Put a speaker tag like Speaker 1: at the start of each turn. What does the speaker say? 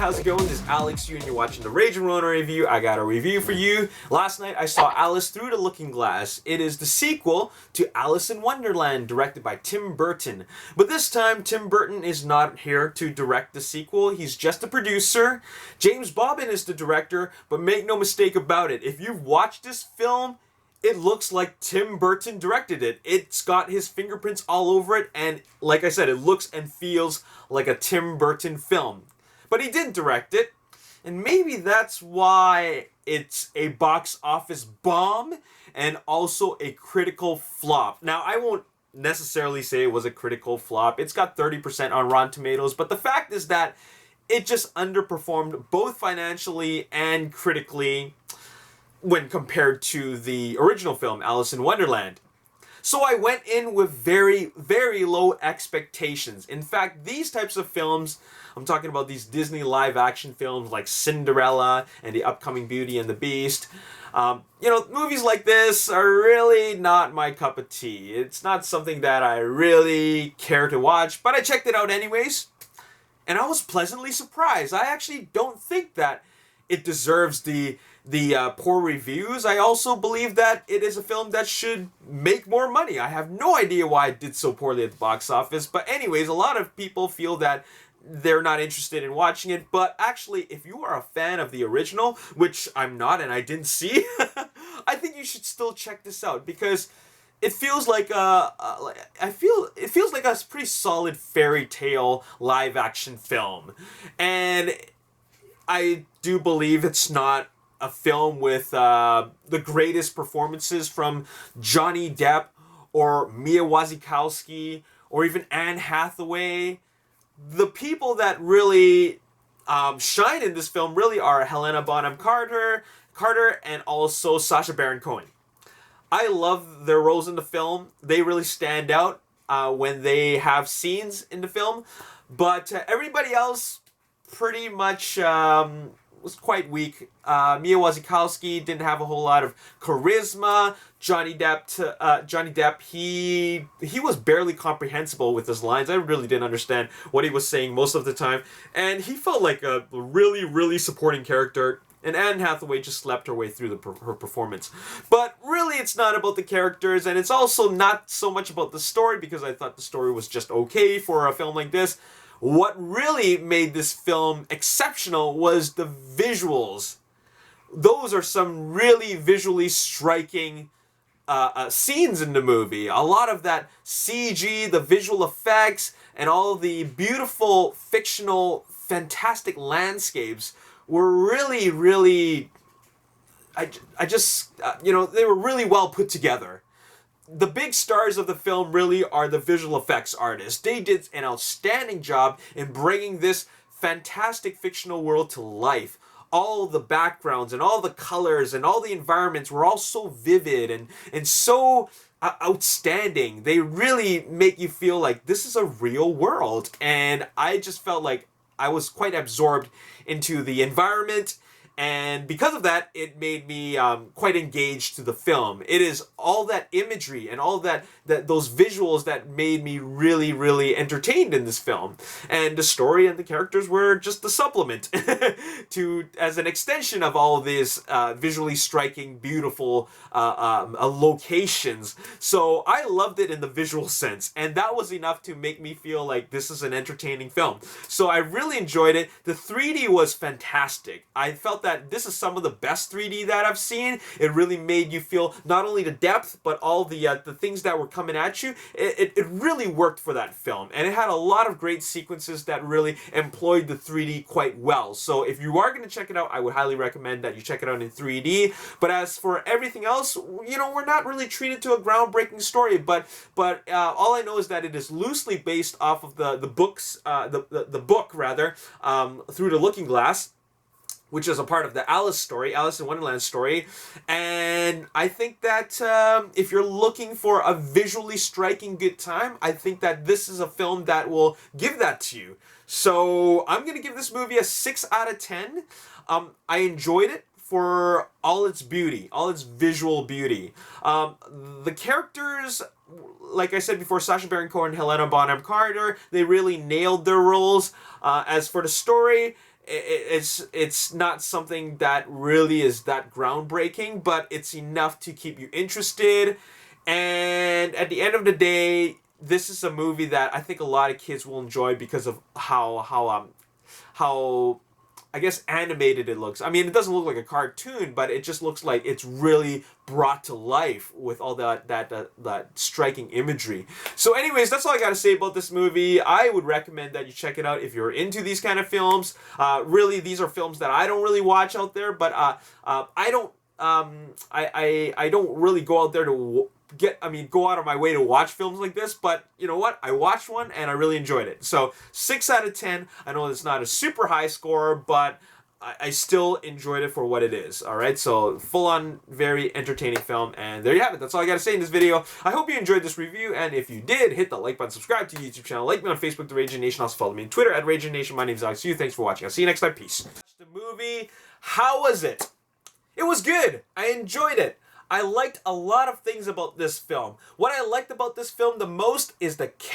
Speaker 1: how's it going? This is Alex, and you're watching the Ragin Ronin review. I got a review for you. Last night I saw Alice Through the Looking Glass. It is the sequel to Alice in Wonderland, directed by Tim Burton. But this time, Tim Burton is not here to direct the sequel. He's just a producer. James Bobbin is the director, but make no mistake about it. If you've watched this film, it looks like Tim Burton directed it. It's got his fingerprints all over it, and like I said, it looks and feels like a Tim Burton film. But he did direct it, and maybe that's why it's a box office bomb and also a critical flop. Now, I won't necessarily say it was a critical flop. It's got 30% on Rotten Tomatoes, but the fact is that it just underperformed both financially and critically when compared to the original film, Alice in Wonderland. So I went in with very, very low expectations. In fact, these types of films, I'm talking about these Disney live action films like Cinderella and the upcoming Beauty and the Beast. Movies like this are really not my cup of tea. It's not something that I really care to watch, but I checked it out anyways, and I was pleasantly surprised. I actually don't think that it deserves the poor reviews. I also believe that it is a film that should make more money. I have no idea why it did so poorly at the box office, but anyways, a lot of people feel that they're not interested in watching it, but actually, if you are a fan of the original, which I'm not and I didn't see, I think you should still check this out, because it feels like it feels like a pretty solid fairy tale live action film, and I do believe it's not a film with the greatest performances from Johnny Depp or Mia Wasikowska or even Anne Hathaway. The people that really shine in this film really are Helena Bonham Carter, and also Sacha Baron Cohen. I love their roles in the film. They really stand out when they have scenes in the film, but everybody else pretty much was quite weak. Mia Wasikowska didn't have a whole lot of charisma. Johnny Depp, he was barely comprehensible with his lines. I really didn't understand what he was saying most of the time, and he felt like a really, really supporting character. And Anne Hathaway just slept her way through her performance. But really, it's not about the characters, and it's also not so much about the story, because I thought the story was just okay for a film like this. What really made this film exceptional was the visuals. Those are some really visually striking scenes in the movie. A lot of that CG, the visual effects, and all the beautiful, fictional, fantastic landscapes were really, really, they were really well put together. The big stars of the film really are the visual effects artists. They did an outstanding job in bringing this fantastic fictional world to life. All the backgrounds and all the colors and all the environments were all so vivid and so outstanding. They really make you feel like this is a real world. And I just felt like I was quite absorbed into the environment. And because of that, it made me quite engaged to the film. It is all that imagery and all that those visuals that made me really, really entertained in this film. And the story and the characters were just the supplement as an extension of all of these visually striking, beautiful locations. So I loved it in the visual sense, and that was enough to make me feel like this is an entertaining film. So I really enjoyed it. The 3D was fantastic. I felt that this is some of the best 3D that I've seen. It really made you feel not only the depth, but all the things that were coming at you. It really worked for that film, and it had a lot of great sequences that really employed the 3D quite well. So if you are going to check it out, I would highly recommend that you check it out in 3D. But as for everything else, we're not really treated to a groundbreaking story, but all I know is that it is loosely based off of the books, the book rather, Through the Looking Glass, which is a part of the Alice in Wonderland story. And I think that if you're looking for a visually striking good time, I think that this is a film that will give that to you. So I'm going to give this movie a 6 out of 10. I enjoyed it for all its beauty, all its visual beauty. The characters, like I said before, Sacha Baron Cohen and Helena Bonham Carter, they really nailed their roles. As for the story, it's not something that really is that groundbreaking, but it's enough to keep you interested. And at the end of the day, this is a movie that I think a lot of kids will enjoy because of how I guess animated it looks. I mean, it doesn't look like a cartoon, but it just looks like it's really brought to life with all that striking imagery. So anyways, that's all I got to say about this movie. I would recommend that you check it out if you're into these kind of films. Really, these are films that I don't really watch out there, but I don't really go out there to go out of my way to watch films like this, but you know what? I watched one and I really enjoyed it. So 6 out of 10. I know it's not a super high score, but I still enjoyed it for what it is. All right, so full on, very entertaining film, and there you have it. That's all I got to say in this video. I hope you enjoyed this review, and if you did, hit the like button, subscribe to the YouTube channel, like me on Facebook, The Ragin Nation. Also follow me on Twitter at Ragin Nation. My name is Alex Yu. Thanks for watching. I'll see you next time. Peace. The movie, how was it? It was good. I enjoyed it. I liked a lot of things about this film. What I liked about this film the most is the